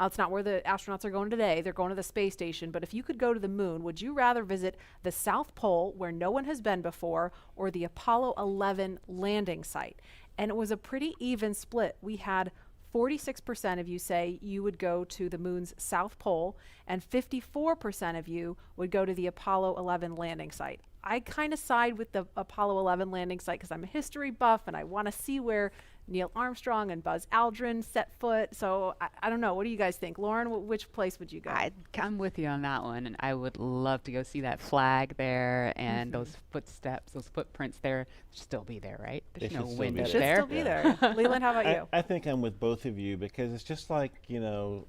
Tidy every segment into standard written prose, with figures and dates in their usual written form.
It's not where the astronauts are going today. They're going to the space station. But if you could go to the moon, would you rather visit the South Pole, where no one has been before, or the Apollo 11 landing site? And it was a pretty even split. We had 46% of you say you would go to the moon's South Pole, and 54% of you would go to the Apollo 11 landing site. I kind of side with the Apollo 11 landing site because I'm a history buff and I want to see where Neil Armstrong and Buzz Aldrin set foot. So I don't know. What do you guys think? Lauren, which place would you go? I'm with you on that one, and I would love to go see that flag there and those footsteps, those footprints there. Should still be there, right? They There's no should still wind be up Should there. still be there. Leland, how about you? I think I'm with both of you because it's just like, the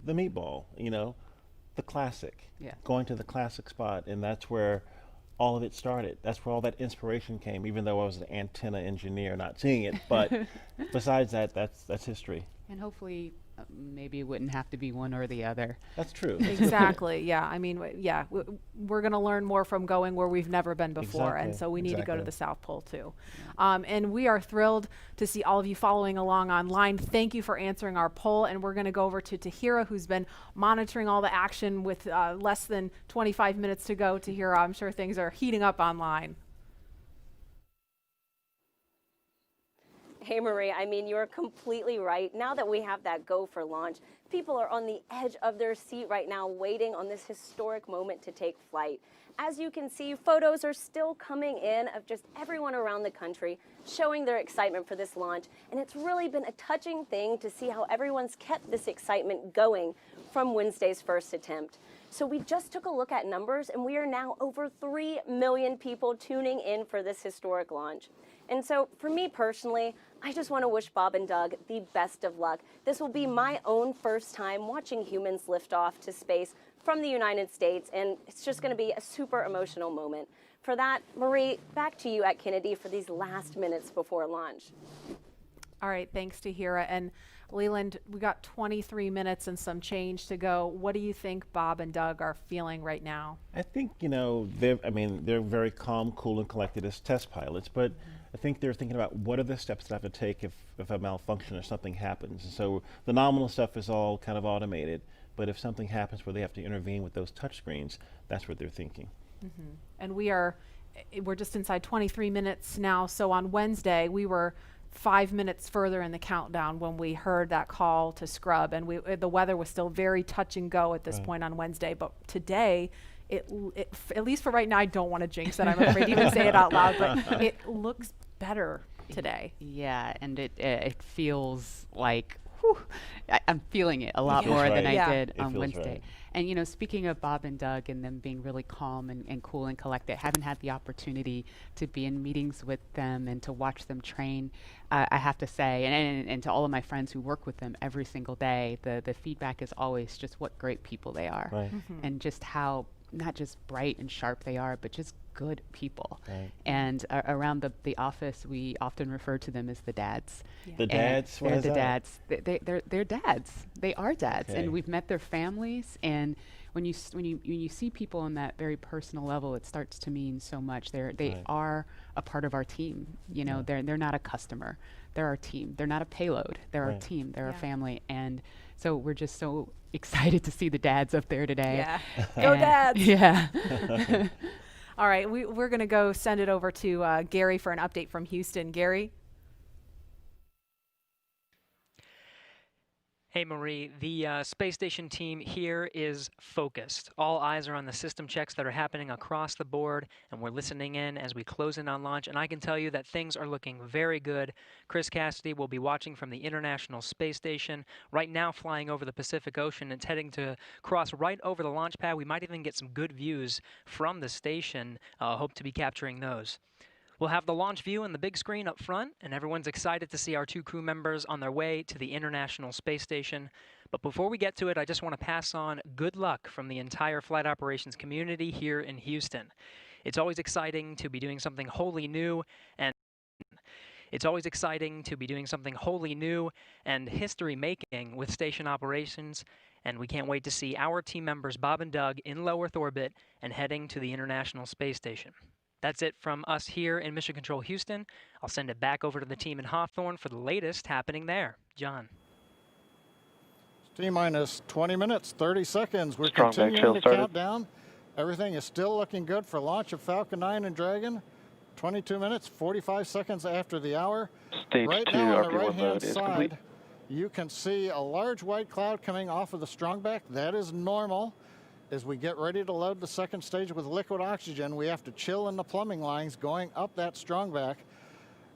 meatball, the classic. Yeah. Going to the classic spot, and that's where all of it started. That's where all that inspiration came, even though I was an antenna engineer not seeing it. But besides that, that's history. And hopefully, maybe it wouldn't have to be one or the other. That's true. Exactly. Yeah. I mean, we're going to learn more from going where we've never been before. And Exactly, so we need to go to exactly. the South Pole too. And we are thrilled to see all of you following along online. Thank you for answering our poll. And we're going to go over to Tahira, who's been monitoring all the action with less than 25 minutes to go. Tahira, I'm sure things are heating up online. Hey, Marie, I mean, you're completely right. Now that we have that go for launch, people are on the edge of their seat right now, waiting on this historic moment to take flight. As you can see, photos are still coming in of just everyone around the country showing their excitement for this launch. And it's really been a touching thing to see how everyone's kept this excitement going from Wednesday's first attempt. So we just took a look at numbers, and we are now over 3 million people tuning in for this historic launch. And so for me personally, I just want to wish Bob and Doug the best of luck. This will be my own first time watching humans lift off to space from the United States, and it's just going to be a super emotional moment. For that, Marie, back to you at Kennedy for these last minutes before launch. All right. Thanks, Tahira. And Leland, we got 23 minutes and some change to go. What do you think Bob and Doug are feeling right now? I think, they're very calm, cool, and collected as test pilots, but I think they're thinking about what are the steps that I have to take if a malfunction or something happens. And so the nominal stuff is all kind of automated, but if something happens where they have to intervene with those touch screens, that's what they're thinking. And we're just inside 23 minutes now. So on Wednesday, we were 5 minutes further in the countdown when we heard that call to scrub, and the weather was still very touch and go at this point on Wednesday. But today, at least for right now, I don't want to jinx it. I'm afraid to even say it out loud, but it looks better today. Yeah, and it feels like I'm feeling it a lot more than right. I did It on feels Wednesday. right. And speaking of Bob and Doug and them being really calm and cool and collected, haven't had the opportunity to be in meetings with them and to watch them train. I have to say, and to all of my friends who work with them every single day, the feedback is always just what great people they are, Right. and just how not just bright and sharp they are, but just good people. Right. And around the office, we often refer to them as the dads. Yeah. The And dads, what they're is the that? dads. They're dads. They are dads, Okay. and we've met their families. And when you see people on that very personal level, it starts to mean so much. They Right. are a part of our team. Yeah. They're not a customer. They're our team. They're not a payload. They're our Right. team. They're Yeah. a family. And so we're just so excited to see the dads up there today. Yeah. Go And- Dads. Yeah. All right. We're going to go send it over to Gary for an update from Houston. Gary? Hey Marie, the space station team here is focused. All eyes are on the system checks that are happening across the board, and we're listening in as we close in on launch, and I can tell you that things are looking very good. Chris Cassidy will be watching from the International Space Station, right now flying over the Pacific Ocean. It's heading to cross right over the launch pad. We might even get some good views from the station. Hope to be capturing those. We'll have the launch view on the big screen up front, and everyone's excited to see our two crew members on their way to the International Space Station. But before we get to it, I just want to pass on good luck from the entire flight operations community here in Houston. It's always exciting to be doing something wholly new and history making with station operations, and we can't wait to see our team members Bob and Doug in low Earth orbit and heading to the International Space Station. That's it from us here in Mission Control Houston. I'll send it back over to the team in Hawthorne for the latest happening there. John. T-minus 20 minutes, 30 seconds. We're Strong back continuing tail to started. count down. Everything is still looking good for launch of Falcon 9 and Dragon. 22 minutes, 45 seconds after the hour. Stage Right 2 now on the RP1 right-hand load is complete. side, you can see a large white cloud coming off of the strongback. That is normal. As we get ready to load the second stage with liquid oxygen, we have to chill in the plumbing lines going up that strongback.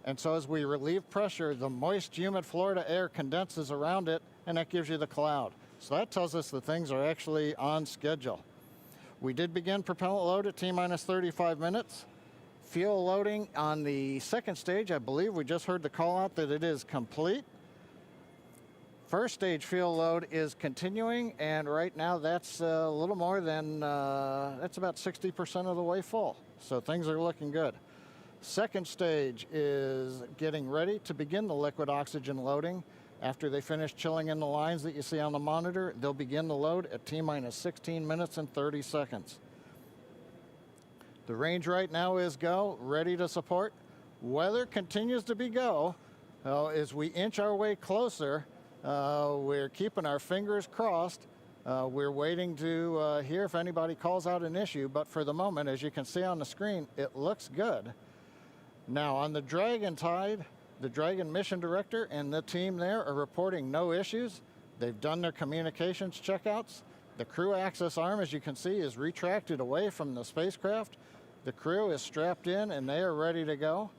And so as we relieve pressure, the moist, humid Florida air condenses around it, and that gives you the cloud. So that tells us that things are actually on schedule. We did begin propellant load at T-minus 35 minutes. Fuel loading on the second stage, I believe we just heard the call out that it is complete. First stage fuel load is continuing, and right now that's a little more than, that's about 60% of the way full. So things are looking good. Second stage is getting ready to begin the liquid oxygen loading. After they finish chilling in the lines that you see on the monitor, they'll begin the load at T-minus 16 minutes and 30 seconds. The range right now is go, ready to support. Weather continues to be go. As we inch our way closer, we're keeping our fingers crossed. We're waiting to hear if anybody calls out an issue, but for the moment, as you can see on the screen, it looks good. Now on the Dragon side, the Dragon mission director and the team there are reporting no issues. They've done their communications checkouts. The crew access arm, as you can see, is retracted away from the spacecraft. The crew is strapped in and they are ready to go.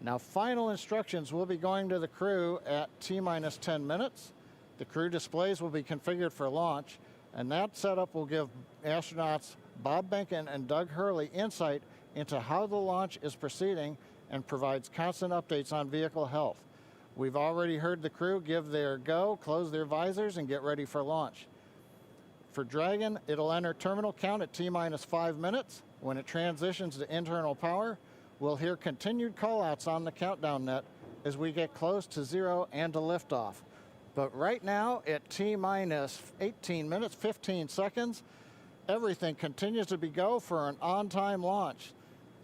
Now final instructions will be going to the crew at T-minus 10 minutes. The crew displays will be configured for launch, and that setup will give astronauts Bob Behnken and Doug Hurley insight into how the launch is proceeding and provides constant updates on vehicle health. We've already heard the crew give their go, close their visors, and get ready for launch. For Dragon, it'll enter terminal count at T-minus 5 minutes. When it transitions to internal power, we'll hear continued callouts on the countdown net as we get close to zero and to liftoff. But right now, at T-minus 18 minutes, 15 seconds, everything continues to be go for an on-time launch.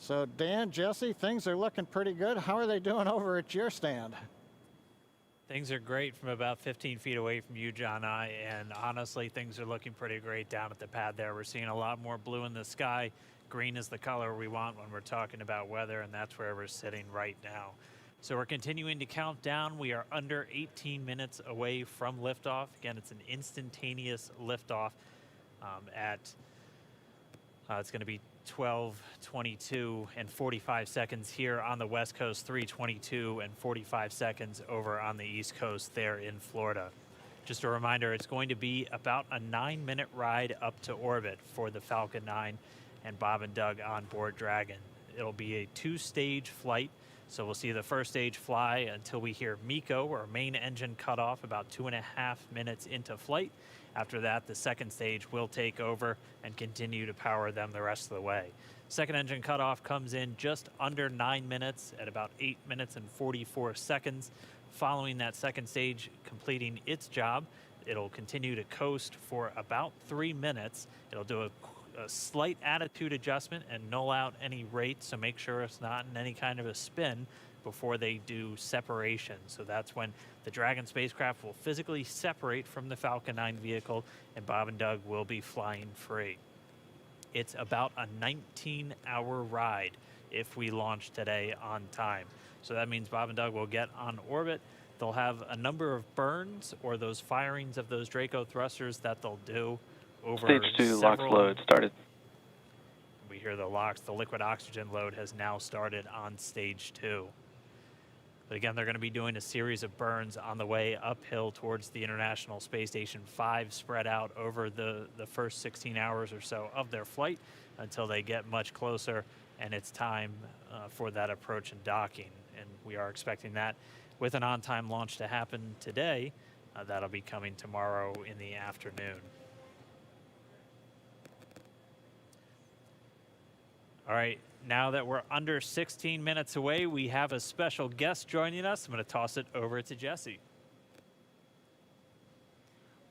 So Dan, Jesse, things are looking pretty good. How are they doing over at your stand? Things are great from about 15 feet away from you, John I, and honestly, things are looking pretty great down at the pad there. We're seeing a lot more blue in the sky. Green is the color we want when we're talking about weather, and that's where we're sitting right now. So we're continuing to count down. We are under 18 minutes away from liftoff. Again, it's an instantaneous liftoff it's going to be 12:22 and 45 seconds here on the West Coast, 3:22 and 45 seconds over on the East Coast there in Florida. Just a reminder, it's going to be about a 9-minute ride up to orbit for the Falcon 9 and Bob and Doug on board Dragon. It'll be a 2-stage flight, so we'll see the first stage fly until we hear MECO, or main engine cutoff, about 2.5 minutes into flight. After that, the second stage will take over and continue to power them the rest of the way. Second engine cutoff comes in just under 9 minutes at about 8 minutes and 44 seconds. Following that second stage completing its job, it'll continue to coast for about 3 minutes. It'll do a slight attitude adjustment and null out any rate, so make sure it's not in any kind of a spin before they do separation. So that's when the Dragon spacecraft will physically separate from the Falcon 9 vehicle, and Bob and Doug will be flying free. It's about a 19-hour ride if we launch today on time. So that means Bob and Doug will get on orbit. They'll have a number of burns, or those firings of those Draco thrusters that they'll do over Stage 2 LOX load started. We hear the LOX. The liquid oxygen load has now started on stage 2. But again, they're going to be doing a series of burns on the way uphill towards the International Space Station 5, spread out over the first 16 hours or so of their flight until they get much closer, and it's time for that approach and docking. And we are expecting that with an on-time launch to happen today. That'll be coming tomorrow in the afternoon. All right, now that we're under 16 minutes away, we have a special guest joining us. I'm going to toss it over to Jesse.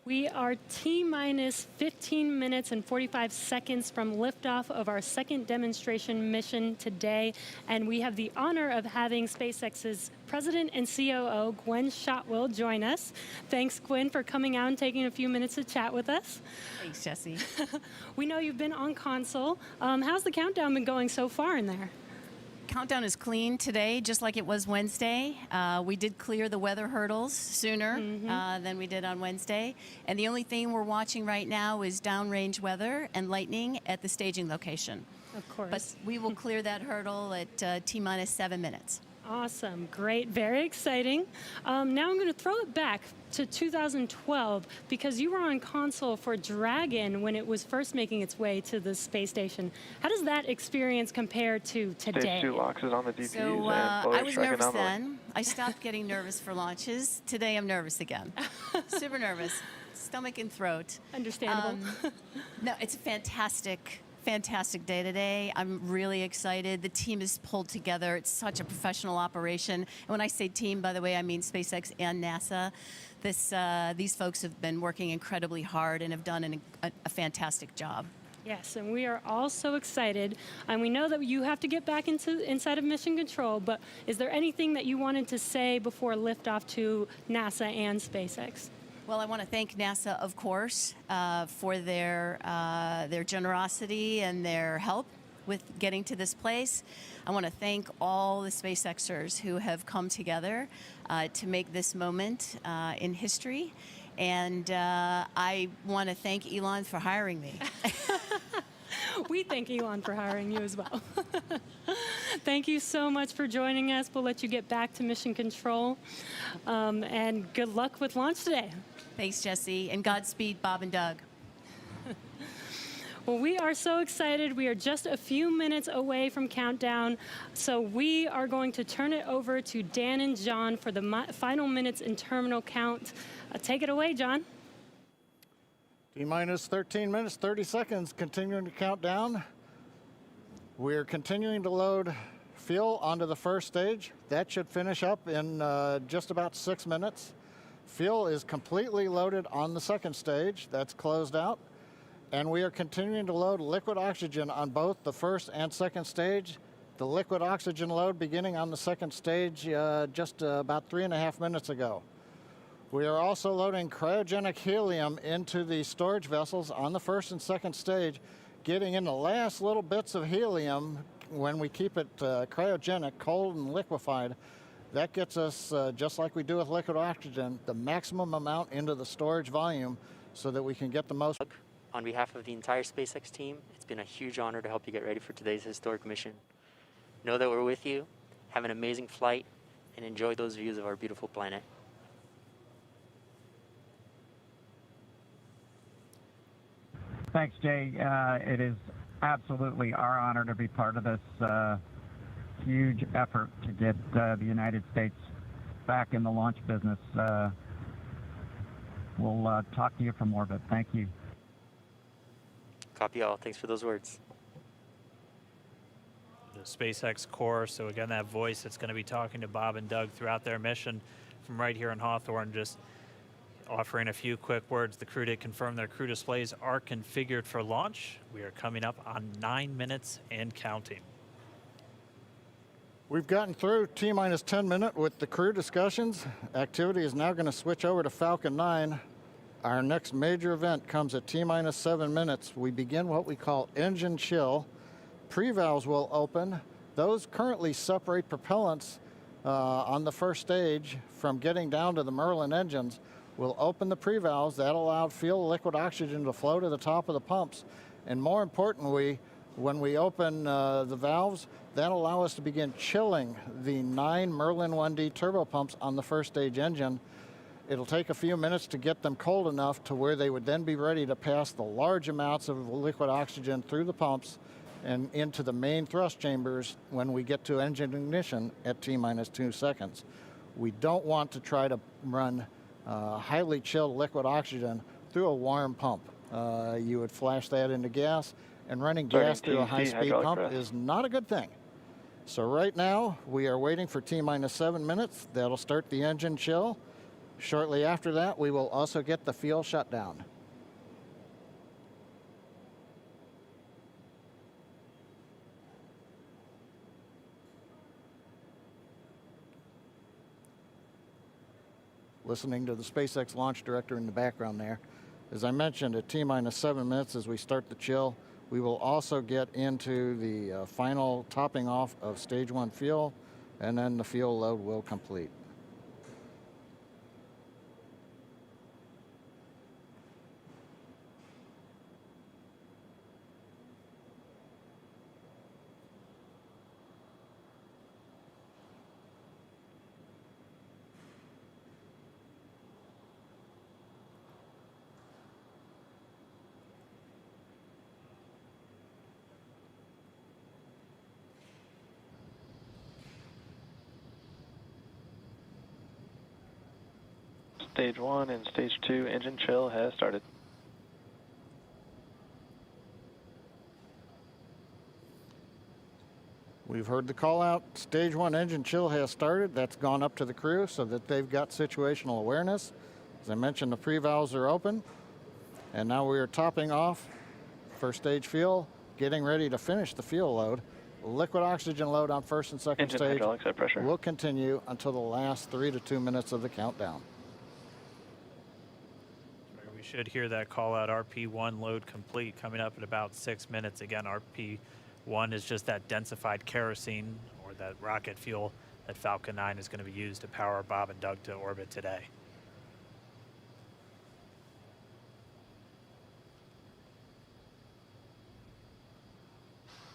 We are T-minus 15 minutes and 45 seconds from liftoff of our second demonstration mission today, and we have the honor of having SpaceX's President and COO, Gwen Shotwell, join us. Thanks, Gwen, for coming out and taking a few minutes to chat with us. Thanks, Jesse. We know you've been on console. How's the countdown been going so far in there? Countdown is clean today, just like it was Wednesday. We did clear the weather hurdles sooner than we did on Wednesday. And the only thing we're watching right now is downrange weather and lightning at the staging location. Of course. But we will clear that hurdle at T-minus 7 minutes. Awesome, great, very exciting. Now I'm going to throw it back to 2012 because you were on console for Dragon when it was first making its way to the space station. How does that experience compare to today? Stage 2 locks is on the DPs So and I was nervous then. I stopped getting nervous for launches. Today I'm nervous again. Super nervous, stomach and throat. Understandable. No, it's a fantastic day today. I'm really excited. The team is pulled together. It's such a professional operation. And when I say team, by the way, I mean SpaceX and NASA. These folks have been working incredibly hard and have done a fantastic job. Yes, and we are all so excited. And we know that you have to get back inside of Mission Control, but is there anything that you wanted to say before liftoff to NASA and SpaceX? Well, I want to thank NASA, of course, for their generosity and their help with getting to this place. I want to thank all the SpaceXers who have come together to make this moment in history. And I want to thank Elon for hiring me. We thank Elon for hiring you as well. Thank you so much for joining us. We'll let you get back to Mission Control. And good luck with launch today. Thanks, Jesse. And Godspeed, Bob and Doug. Well, we are so excited. We are just a few minutes away from countdown. So we are going to turn it over to Dan and John for the final minutes in terminal count. Take it away, John. T-minus 13 minutes, 30 seconds, continuing to count down. We're continuing to load fuel onto the first stage. That should finish up in just about 6 minutes. Fuel is completely loaded on the second stage. That's closed out. And we are continuing to load liquid oxygen on both the first and second stage. The liquid oxygen load beginning on the second stage just about 3.5 minutes ago. We are also loading cryogenic helium into the storage vessels on the first and second stage, getting in the last little bits of helium when we keep it cryogenic, cold and liquefied. That gets us, just like we do with liquid oxygen, the maximum amount into the storage volume so that we can get the most. On behalf of the entire SpaceX team, it's been a huge honor to help you get ready for today's historic mission. Know that we're with you, have an amazing flight, and enjoy those views of our beautiful planet. Thanks, Jay. It is absolutely our honor to be part of this huge effort to get the United States back in the launch business. We'll talk to you for more, but thank you. Copy all. Thanks for those words. The SpaceX core, so again, that voice that's going to be talking to Bob and Doug throughout their mission from right here in Hawthorne, just offering a few quick words. The crew did confirm their crew displays are configured for launch. We are coming up on 9 minutes and counting. We've gotten through T-minus 10 minute with the crew discussions. Activity is now going to switch over to Falcon 9. Our next major event comes at T-minus 7 minutes. We begin what we call engine chill. Pre-valves will open. Those currently separate propellants on the first stage from getting down to the Merlin engines. We'll open the pre-valves. That allowed fuel liquid oxygen to flow to the top of the pumps. And more importantly, when we open the valves, that'll allow us to begin chilling the 9 Merlin 1D turbopumps on the first stage engine. It'll take a few minutes to get them cold enough to where they would then be ready to pass the large amounts of liquid oxygen through the pumps and into the main thrust chambers when we get to engine ignition at T-minus 2 seconds. We don't want to try to run highly chilled liquid oxygen through a warm pump. You would flash that into gas, and running gas through a high-speed pump is not a good thing. So right now, we are waiting for T-minus 7 minutes. That'll start the engine chill. Shortly after that, we will also get the fuel shutdown. Listening to the SpaceX launch director in the background there. As I mentioned, at T-minus 7 minutes as we start the chill, we will also get into the final topping off of stage 1 fuel, and then the fuel load will complete. Stage 1 and Stage 2 engine chill has started. We've heard the call out. Stage 1 engine chill has started. That's gone up to the crew so that they've got situational awareness. As I mentioned, the pre-valves are open. And now we are topping off first stage fuel, getting ready to finish the fuel load. Liquid oxygen load on first and second Engine stage hydraulics at pressure. will continue until the last 3 to 2 minutes of the countdown. We should hear that call out RP1 load complete coming up in about 6 minutes. Again, RP1 is just that densified kerosene or that rocket fuel that Falcon 9 is going to be used to power Bob and Doug to orbit today.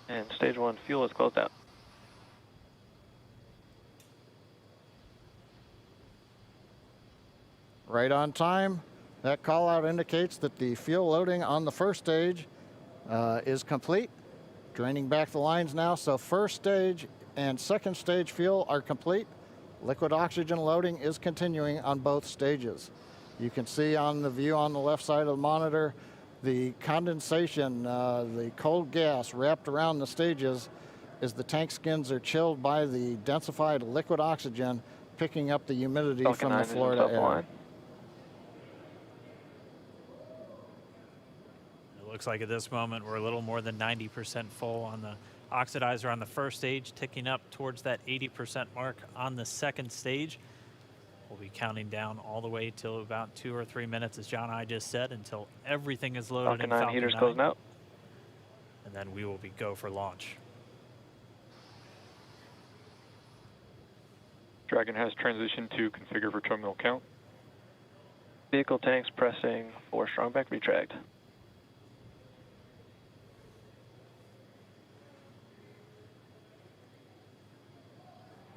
And Stage 1 fuel is closed out. Right on time. That call out indicates that the fuel loading on the first stage is complete. Draining back the lines now, so first stage and second stage fuel are complete. Liquid oxygen loading is continuing on both stages. You can see on the view on the left side of the monitor the condensation, the cold gas wrapped around the stages as the tank skins are chilled by the densified liquid oxygen, picking up the humidity Falcon from 9 the is in Florida air. line. It looks like at this moment we're a little more than 90% full on the oxidizer on the first stage, ticking up towards that 80% mark on the second stage. We'll be counting down all the way till about 2 or 3 minutes, as John and I just said, until everything is loaded Falcon in 9 Falcon heaters 9. closing out. And then we will be go for launch. Dragon has transitioned to configure for terminal count. Vehicle tanks pressing for strongback retract.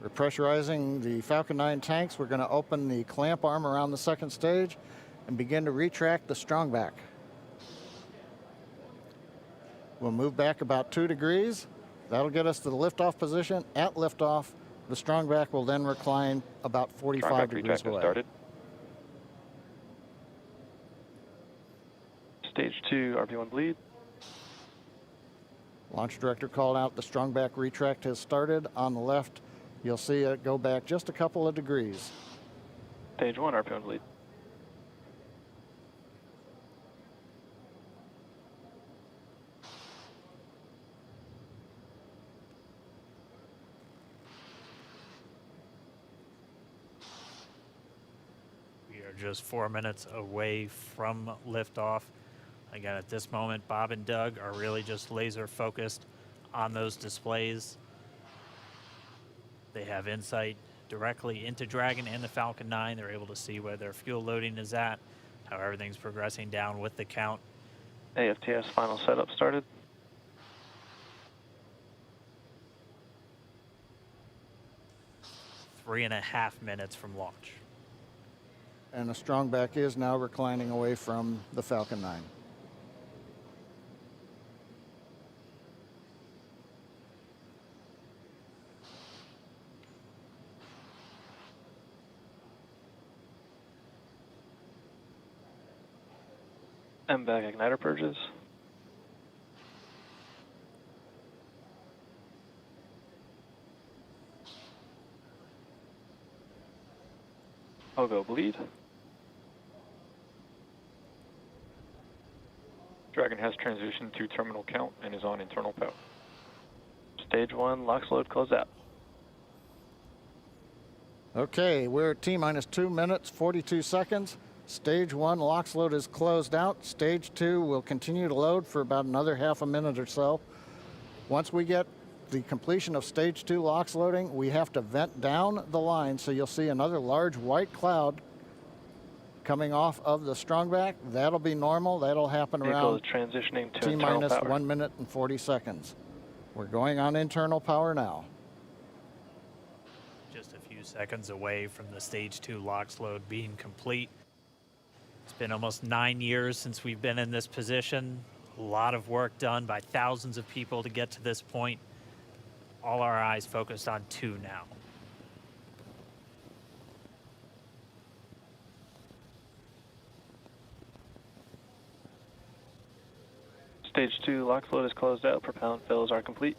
We're pressurizing the Falcon 9 tanks. We're going to open the clamp arm around the second stage and begin to retract the strongback. We'll move back about 2 degrees. That'll get us to the liftoff position. At liftoff, the strongback will then recline about 45 Strongback degrees retract has away. started. Stage 2 RP1 bleed. Launch director called out the strongback retract has started. On the left, you'll see it go back just a couple of degrees. Stage 1 RP1 bleed. We are just 4 minutes away from liftoff. Again, at this moment, Bob and Doug are really just laser focused on those displays. They have insight directly into Dragon and the Falcon 9. They're able to see where their fuel loading is at, how everything's progressing down with the count. AFTS final setup started. Three and a half minutes from launch. And the strongback is now reclining away from the Falcon 9. MVAC igniter purges. Pogo bleed. Dragon has transitioned to terminal count and is on internal power. Stage 1, LOX load closed out. Okay, we're at T-minus 2 minutes, 42 seconds. Stage 1 LOX load is closed out. Stage 2 will continue to load for about another half a minute or so. Once we get the completion of Stage 2 LOX loading, we have to vent down the line, so you'll see another large white cloud coming off of the strongback. That'll be normal. That'll happen Vehicle around is transitioning to T-minus internal power. 1 minute and 40 seconds. We're going on internal power now. Just a few seconds away from the Stage 2 LOX load being complete. It's been almost 9 years since we've been in this position. A lot of work done by thousands of people to get to this point. All our eyes focused on 2 now. Stage 2 LOX load is closed out. Propellant fills are complete.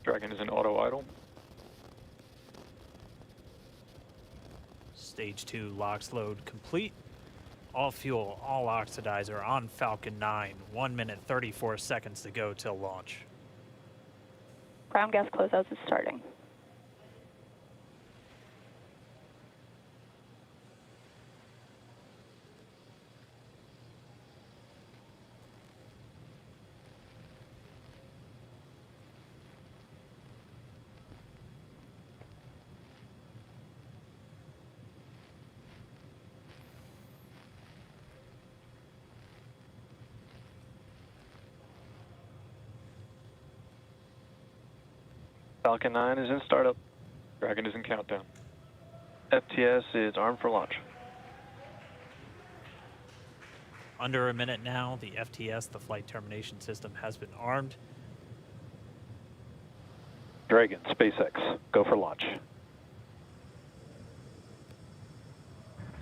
Dragon is in auto idle. Stage 2 LOX load complete. All fuel, all oxidizer on Falcon 9. 1 minute, 34 seconds to go till launch. Ground gas closeouts is starting. Falcon 9 is in startup. Dragon is in countdown. FTS is armed for launch. Under a minute now, the FTS, the flight termination system, has been armed. Dragon, SpaceX, go for launch.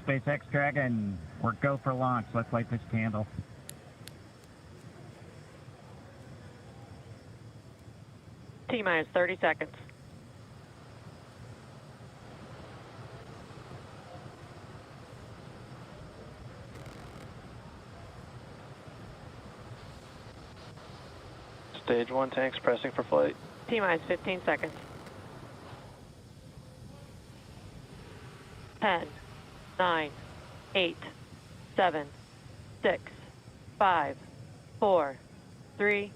SpaceX Dragon, we're go for launch. Let's light this candle. T-minus 30 seconds. Stage 1 tanks pressing for flight. T-minus 15 seconds. 10, 9, 8, 7, 6, 5, 4, 3,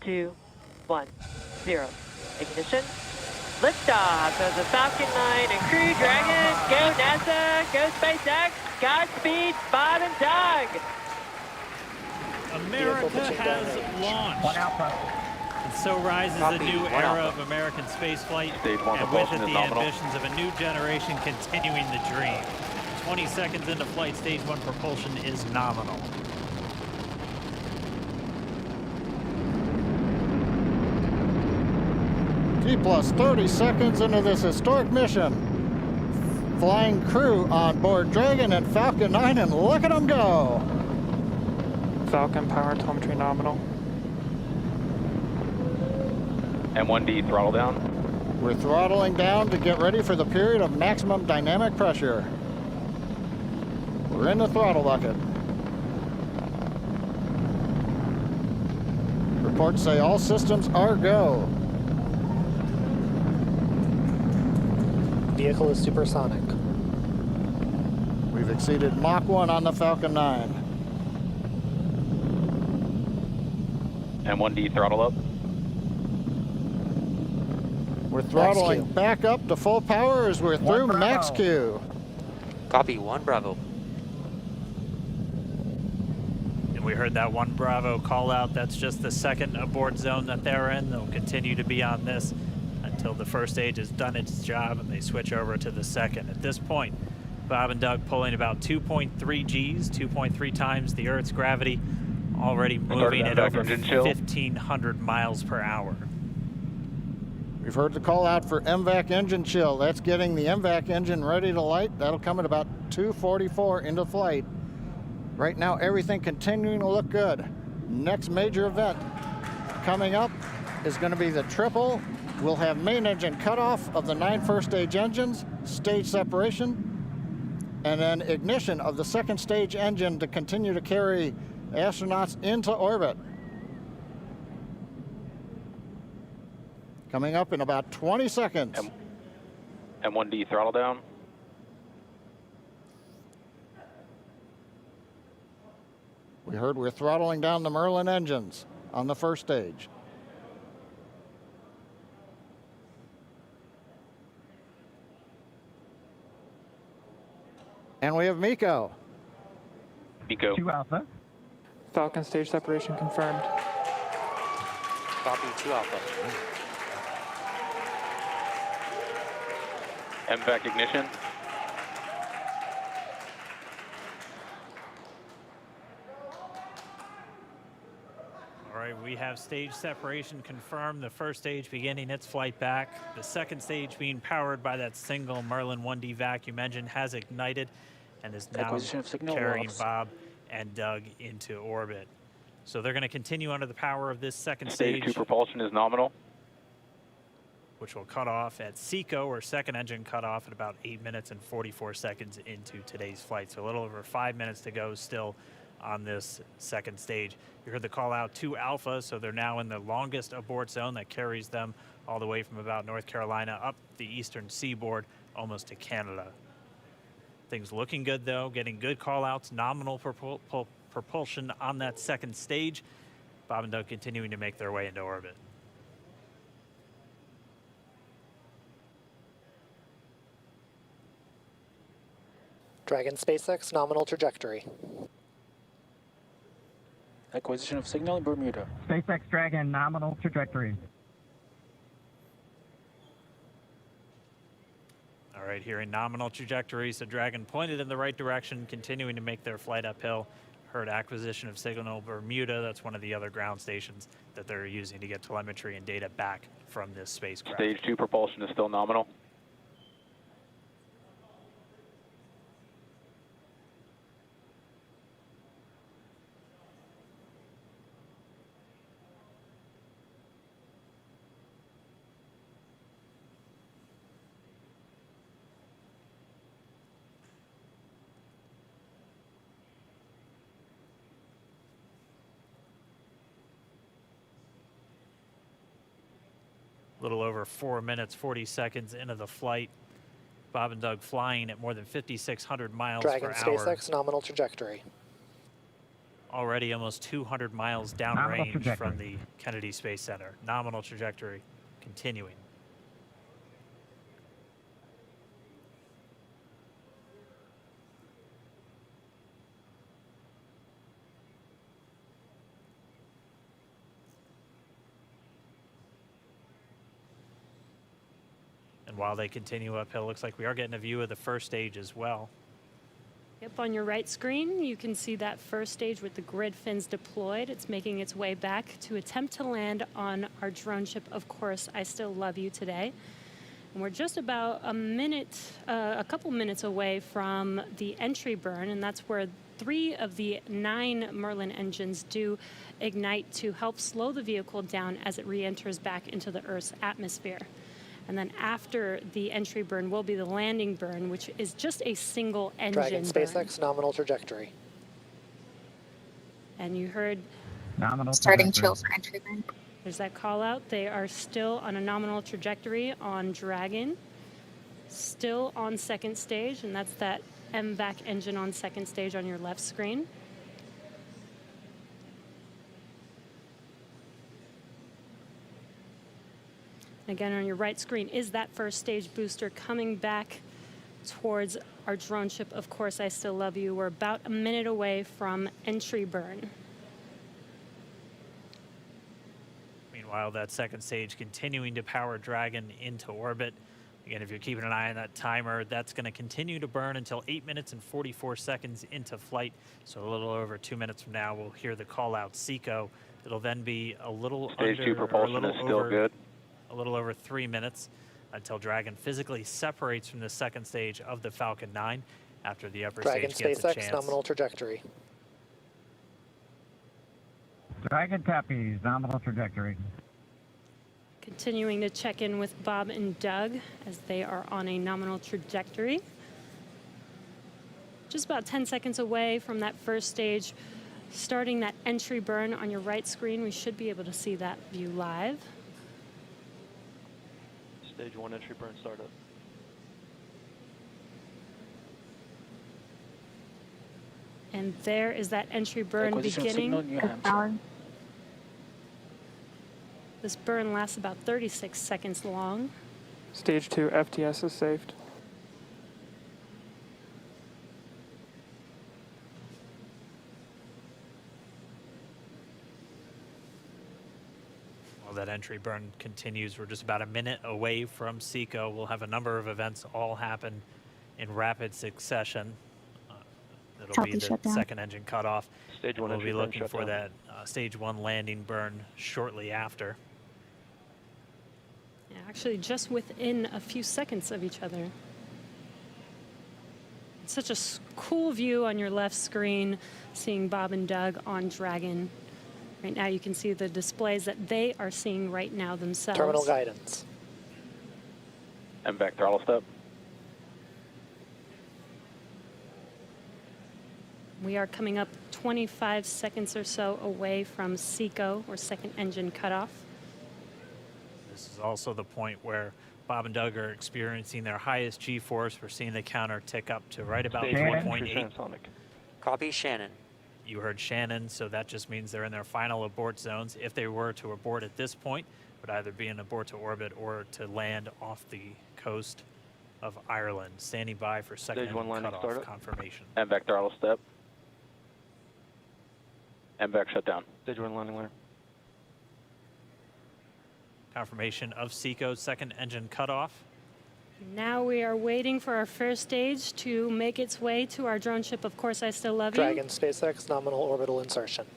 2, 1, 0. Ignition. Liftoff of the Falcon 9 and Crew Dragon. Go NASA, go SpaceX, Godspeed, Bob and Doug. America has launched. And so rises a new era of American spaceflight, and with it the ambitions of a new generation continuing the dream. 20 seconds into flight, Stage 1 propulsion is nominal. T plus 30 seconds into this historic mission. Flying crew on board Dragon and Falcon 9, and look at them go. Falcon power telemetry nominal. M1D throttle down. We're throttling down to get ready for the period of maximum dynamic pressure. We're in the throttle bucket. Reports say all systems are go. Vehicle is supersonic. We've exceeded Mach 1 on the Falcon 9. M1D throttle up. We're throttling back up to full power as we're through max Q. Copy, 1 Bravo. And we heard that 1 Bravo call out. That's just the second abort zone that they're in. They'll continue to be on this until the first stage has done its job and they switch over to the second. At this point, Bob and Doug pulling about 2.3 Gs, 2.3 times the Earth's gravity, already moving at over 1,500 miles per hour. We've heard the call out for MVAC engine chill. That's getting the MVAC engine ready to light. That'll come at about 2:44 into flight. Right now, everything continuing to look good. Next major event coming up is going to be the triple We'll have main engine cutoff of the 9 first stage engines, stage separation, and then ignition of the second stage engine to continue to carry astronauts into orbit. Coming up in about 20 seconds. M1D throttle down. We heard we're throttling down the Merlin engines on the first stage. And we have MECO. MECO. 2 Alpha. Falcon stage separation confirmed. Copy 2 Alpha. MVAC ignition. All right, we have stage separation confirmed. The first stage beginning its flight back. The second stage being powered by that single Merlin 1D vacuum engine has ignited and is now Acquisition of signal carrying loss. Bob and Doug into orbit. So they're going to continue under the power of this second Stage stage, 2 propulsion is nominal. which will cut off at SECO, or second engine cut off at about 8 minutes and 44 seconds into today's flight. So a little over 5 minutes to go still on this second stage. You heard the call out to Alpha, so they're now in the longest abort zone that carries them all the way from about North Carolina up the eastern seaboard almost to Canada. Things looking good though, getting good call outs, nominal propulsion on that second stage. Bob and Doug continuing to make their way into orbit. Dragon SpaceX nominal trajectory. Acquisition of signal in Bermuda. SpaceX Dragon nominal trajectory. All right, here in nominal trajectory, so Dragon pointed in the right direction, continuing to make their flight uphill. Heard acquisition of signal Bermuda. That's one of the other ground stations that they're using to get telemetry and data back from this spacecraft. Stage 2 propulsion is still nominal. A little over 4 minutes, 40 seconds into the flight. Bob and Doug flying at more than 5,600 miles Dragon per hour. SpaceX nominal trajectory. Already almost 200 miles Nominal downrange trajectory. from the Kennedy Space Center. Nominal trajectory continuing. And while they continue uphill, looks like we are getting a view of the first stage as well. Yep, on your right screen, you can see that first stage with the grid fins deployed. It's making its way back to attempt to land on our drone ship, Of Course, I Still Love You today. And we're just about a couple minutes away from the entry burn, and that's where 3 of the 9 Merlin engines do ignite to help slow the vehicle down as it re-enters back into the Earth's atmosphere. And then after the entry burn will be the landing burn, which is just a single engine Dragon burn. SpaceX nominal trajectory. And you heard Nominal Starting trajectory. chill for entry burn. there's that call out. They are still on a nominal trajectory on Dragon, still on second stage, and that's that MVAC engine on second stage on your left screen. Again, on your right screen is that first stage booster coming back towards our drone ship, Of Course, I Still Love You. We're about a minute away from entry burn. Meanwhile, that second stage continuing to power Dragon into orbit. Again, if you're keeping an eye on that timer, that's going to continue to burn until 8 minutes and 44 seconds into flight. So a little over 2 minutes from now, we'll hear the call out SECO. It'll then be a little Stage 2 under, or a propulsion little is still over, good. a little over 3 minutes until Dragon physically separates from the second stage of the Falcon 9 after the upper Dragon stage gets a SpaceX chance. nominal trajectory. Dragon copies, nominal trajectory. Continuing to check in with Bob and Doug as they are on a nominal trajectory. Just about 10 seconds away from that first stage, starting that entry burn on your right screen. We should be able to see that view live. Stage 1 entry burn startup. And there is that entry burn Acquisition beginning. signal, New Hampshire. This burn lasts about 36 seconds long. Stage 2 FTS is saved. Well, that entry burn continues. We're just about a minute away from SECO. We'll have a number of events all happen in rapid succession. It'll be the second engine cutoff. Stage 1 We'll entry be burn looking shut for down. that stage 1 landing burn shortly after. Yeah, actually, just within a few seconds of each other. It's such a cool view on your left screen, seeing Bob and Doug on Dragon. Right now, you can see the displays that they are seeing right now themselves. Terminal guidance. MVAC throttle step. We are coming up 25 seconds or so away from SECO, or second engine cutoff. This is also the point where Bob and Doug are experiencing their highest G-force. We're seeing the counter tick up to right about Stage 3.8. transonic. Copy, Shannon. You heard Shannon, so that just means they're in their final abort zones. If they were to abort at this point, it would either be an abort to orbit or to land off the coast of Ireland. Standing by for second Stage 1 engine landing cutoff startup. confirmation. MVAC throttle step. MVAC shut down. Stage 1 landing liner. Confirmation of SECO's second engine cutoff. Now we are waiting for our first stage to make its way to our drone ship. Of course, I still love Dragon you. SpaceX nominal orbital insertion.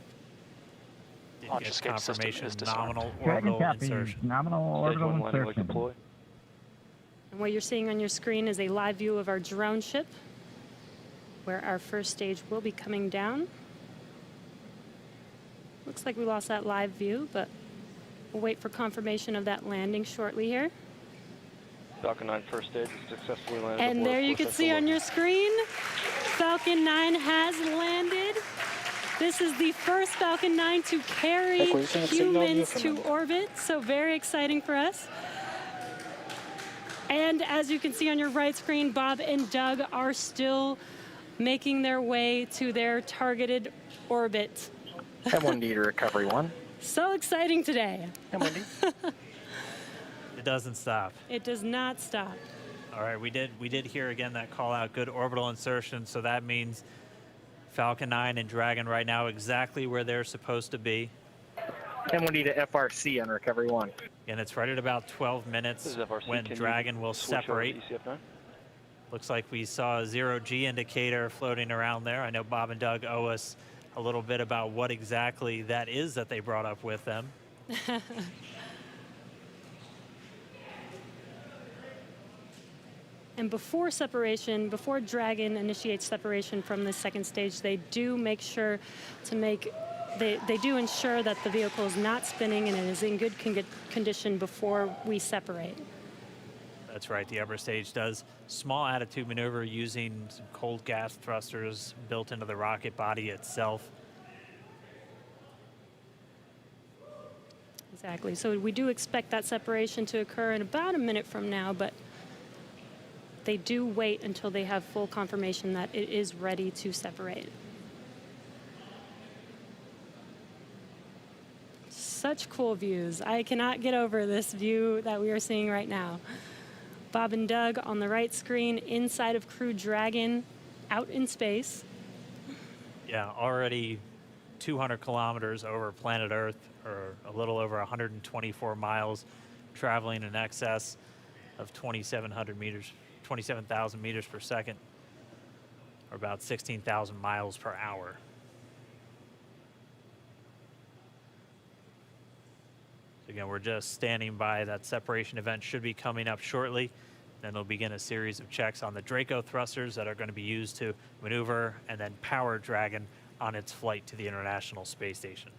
Did Launch get escape system confirmation is disarmed. nominal Dragon orbital copy. insertion. Nominal Stage 1 orbital landing leg insertion. deploy. And what you're seeing on your screen is a live view of our drone ship, where our first stage will be coming down. Looks like we lost that live view, but we'll wait for confirmation of that landing shortly here. Falcon 9 first stage is successfully landed. And aboard there you can see on your screen, Falcon 9 has landed. This is the first Falcon 9 to carry Acquisition of signal, humans to Newfoundland. orbit, so very exciting for us. And as you can see on your right screen, Bob and Doug are still making their way to their targeted orbit. M1D to recovery 1. So exciting today. M1D. It doesn't stop. It does not stop. All right, we did hear again that call out, good orbital insertion, so that means Falcon 9 and Dragon right now exactly where they're supposed to be. M1D to FRC on recovery 1. And it's right at about 12 This minutes is FRC. when Can you Dragon will switch over to separate. ECF9? Looks like we saw a 0G indicator floating around there. I know Bob and Doug owe us a little bit about what exactly that is that they brought up with them. And before separation, before Dragon initiates separation from the second stage, they do make sure to make, they do ensure that the vehicle is not spinning and it is in good condition before we separate. That's right, the upper stage does small attitude maneuver using some cold gas thrusters built into the rocket body itself. Exactly, so we do expect that separation to occur in about a minute from now, but they do wait until they have full confirmation that it is ready to separate. Such cool views. I cannot get over this view that we are seeing right now. Bob and Doug on the right screen, inside of Crew Dragon, out in space. Yeah, already 200 kilometers over planet Earth, or a little over 124 miles, traveling in excess of 2,700 meters. 27,000 meters per second, or about 16,000 miles per hour. So again, we're just standing by. That separation event should be coming up shortly. Then they'll begin a series of checks on the Draco thrusters that are going to be used to maneuver and then power Dragon on its flight to the International Space Station.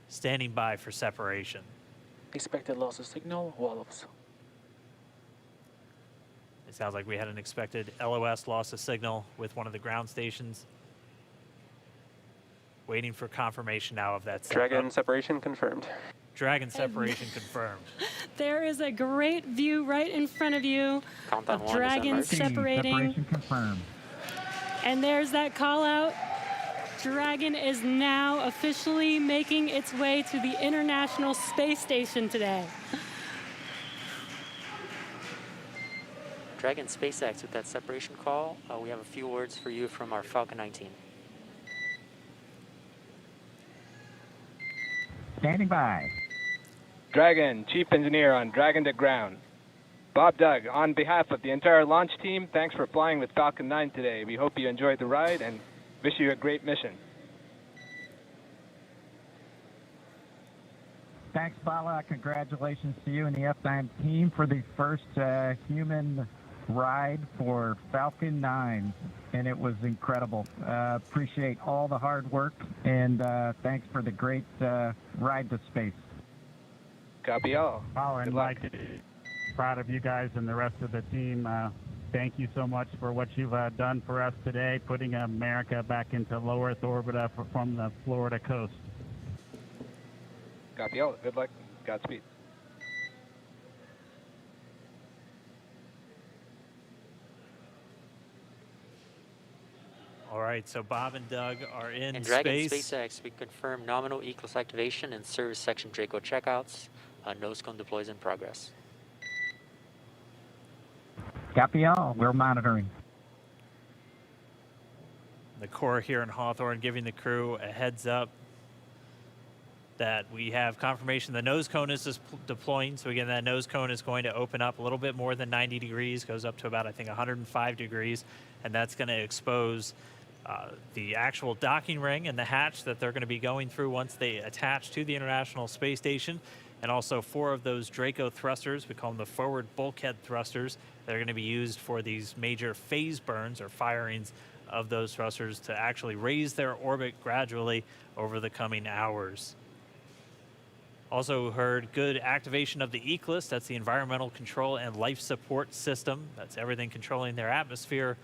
Standing by for separation. Expected loss of signal, wallops. It sounds like we had an expected LOS loss of signal with one of the ground stations. Waiting for confirmation now of that. Dragon separation confirmed. Dragon separation confirmed. There is a great view right in front of you Countdown of one, dragons separating. Separation confirmed. And there's that call out. Dragon is now officially making its way to the International Space Station today. Dragon SpaceX with that separation call. We have a few words for you from our Falcon 9 team. Standing by. Dragon, Chief Engineer on Dragon to Ground. Bob Doug, on behalf of the entire launch team, thanks for flying with Falcon 9 today. We hope you enjoyed the ride and wish you a great mission. Thanks, Bala. Congratulations to you and the F9 team for the first human ride for Falcon 9. And it was incredible. Appreciate all the hard work, and thanks for the great ride to space. Copy all. Oh, Good and luck. Mike, proud of you guys and the rest of the team. Thank you so much for what you've done for us today, putting America back into low Earth orbit from the Florida coast. Copy all. Good luck. Godspeed. All right, so Bob and Doug are in And Dragon space. SpaceX, we confirm nominal ECLS activation and service section Draco checkouts. Nose cone deploys in progress. Copy all. We're monitoring. The Corps here in Hawthorne giving the crew a heads up that we have confirmation the nose cone is deploying. So again, that nose cone is going to open up a little bit more than 90 degrees, goes up to about, I think, 105 degrees. And that's going to expose the actual docking ring and the hatch that they're going to be going through once they attach to the International Space Station. And also 4 of those Draco thrusters, we call them the forward bulkhead thrusters, that are going to be used for these major phase burns or firings of those thrusters to actually raise their orbit gradually over the coming hours. Also heard good activation of the ECLS, that's the Environmental Control and Life Support System. That's everything controlling their atmosphere,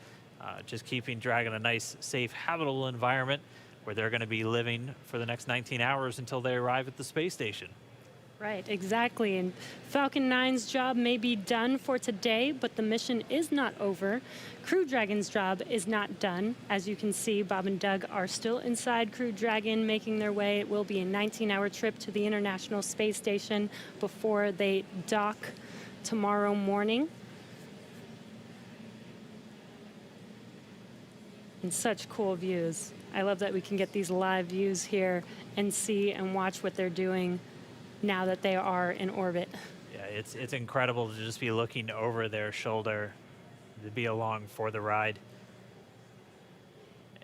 just keeping Dragon a nice, safe, habitable environment where they're going to be living for the next 19 hours until they arrive at the space station. Right, exactly. And Falcon 9's job may be done for today, but the mission is not over. Crew Dragon's job is not done. As you can see, Bob and Doug are still inside Crew Dragon, making their way. It will be a 19-hour trip to the International Space Station before they dock tomorrow morning. And such cool views. I love that we can get these live views here and see and watch what they're doing now that they are in orbit. Yeah, it's incredible to just be looking over their shoulder, to be along for the ride.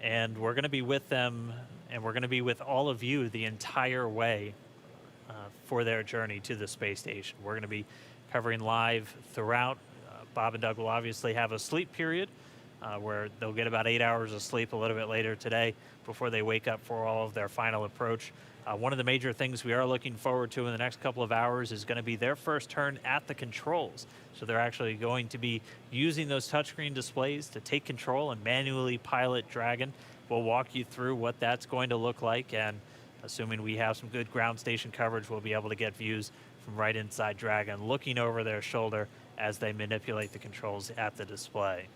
And we're going to be with them, and we're going to be with all of you the entire way for their journey to the space station. We're going to be covering live throughout. Bob and Doug will obviously have a sleep period where they'll get about 8 hours of sleep a little bit later today before they wake up for all of their final approach. One of the major things we are looking forward to in the next couple of hours is going to be their first turn at the controls. So they're actually going to be using those touchscreen displays to take control and manually pilot Dragon. We'll walk you through what that's going to look like, and assuming we have some good ground station coverage, we'll be able to get views from right inside Dragon, looking over their shoulder as they manipulate the controls at the display.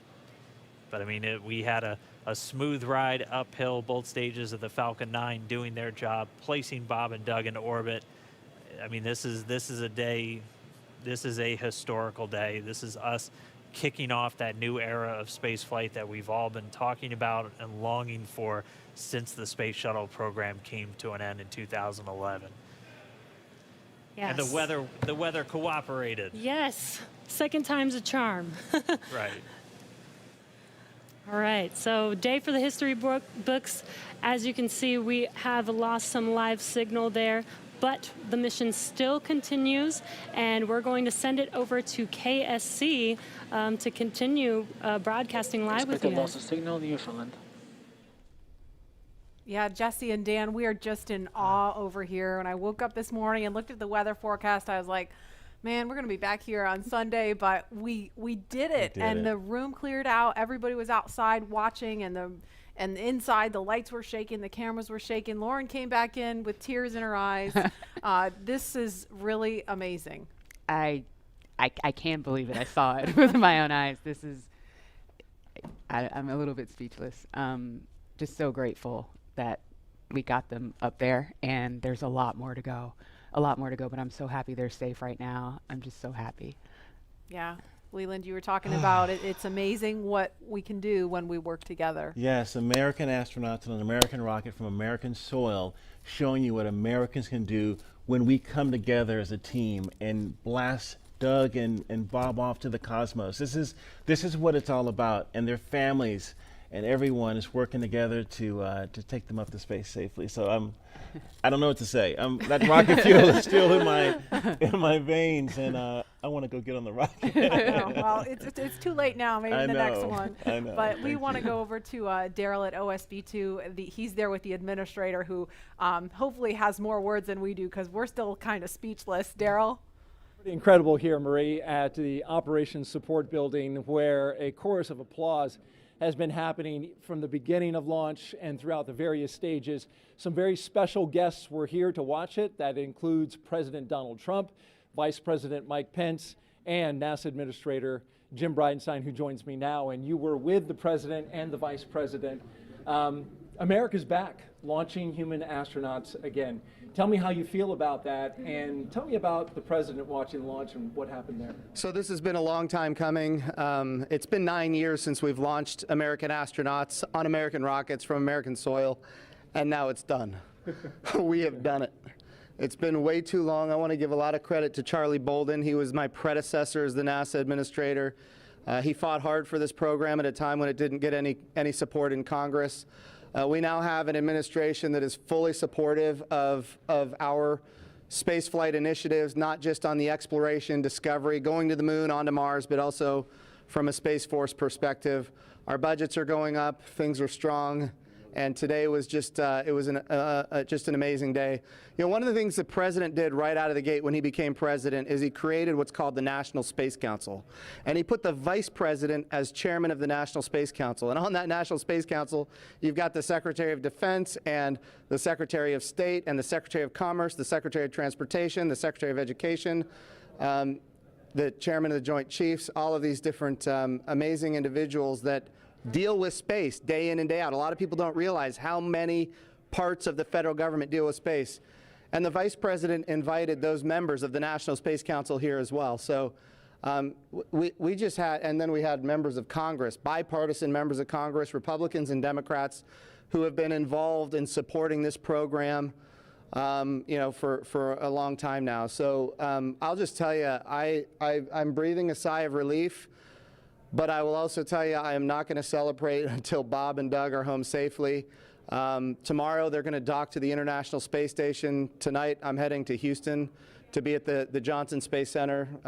But I mean, we had a smooth ride uphill, both stages of the Falcon 9 doing their job, placing Bob and Doug in orbit. I mean, this is a day, this is a historical day. This is us kicking off that new era of space flight that we've all been talking about and longing for since the space shuttle program came to an end in 2011. Yes. And the weather cooperated. Yes, second time's a charm. Right. All right, so day for the history books. As you can see, we have lost some live signal there, but the mission still continues, and we're going to send it over to KSC to continue broadcasting live with you Expected loss guys. of signal, Newfoundland. Yeah, Jesse and Dan, we are just in awe over here. When I woke up this morning and looked at the weather forecast, I was like, man, we're going to be back here on Sunday, but we did it. The room cleared out. Everybody was outside watching, and inside the lights were shaking, the cameras were shaking. Lauren came back in with tears in her eyes. This is really amazing. I can't believe it. I saw it with my own eyes. This is, I'm a little bit speechless. Just so grateful that we got them up there, and there's a lot more to go, but I'm so happy they're safe right now. I'm just so happy. Yeah. Leland, you were talking about it. It's amazing what we can do when we work together. Yes, American astronauts on an American rocket from American soil, showing you what Americans can do when we come together as a team and blast Doug and Bob off to the cosmos. This is what it's all about, and their families and everyone is working together to take them up to space safely. So I don't know what to say. That rocket fuel is still in my veins, and I want to go get on the rocket. I know. Well, it's too late now. Maybe the next one. I know. But we want to go over to Daryl at OSB2. He's there with the administrator, who hopefully has more words than we do, because we're still kind of speechless. Daryl? Pretty incredible here, Marie, at the Operations Support Building, where a chorus of applause has been happening from the beginning of launch and throughout the various stages. Some very special guests were here to watch it. That includes President Donald Trump, Vice President Mike Pence, and NASA Administrator Jim Bridenstine, who joins me now. And you were with the President and the Vice President. America's back, launching human astronauts again. Tell me how you feel about that, and tell me about the President watching the launch and what happened there. So this has been a long time coming. It's been 9 years since we've launched American astronauts on American rockets from American soil, and now it's done. We have done it. It's been way too long. I want to give a lot of credit to Charlie Bolden. He was my predecessor as the NASA administrator. He fought hard for this program at a time when it didn't get any support in Congress. We now have an administration that is fully supportive of our spaceflight initiatives, not just on the exploration, discovery, going to the moon, onto Mars, but also from a Space Force perspective. Our budgets are going up, things are strong, and today was just just an amazing day. You know, one of the things the President did right out of the gate when he became President is he created what's called the National Space Council, and he put the Vice President as chairman of the National Space Council. And on that National Space Council, you've got the Secretary of Defense and the Secretary of State and the Secretary of Commerce, the Secretary of Transportation, the Secretary of Education, the Chairman of the Joint Chiefs, all of these different amazing individuals that deal with space day in and day out. A lot of people don't realize how many parts of the federal government deal with space. And the Vice President invited those members of the National Space Council here as well. So we just had, and then we had members of Congress, bipartisan members of Congress, Republicans and Democrats, who have been involved in supporting this program you know, for a long time now. So I'll just tell you, I'm breathing a sigh of relief. But I will also tell you, I am not going to celebrate until Bob and Doug are home safely. Tomorrow, they're going to dock to the International Space Station. Tonight, I'm heading to Houston to be at the Johnson Space Center.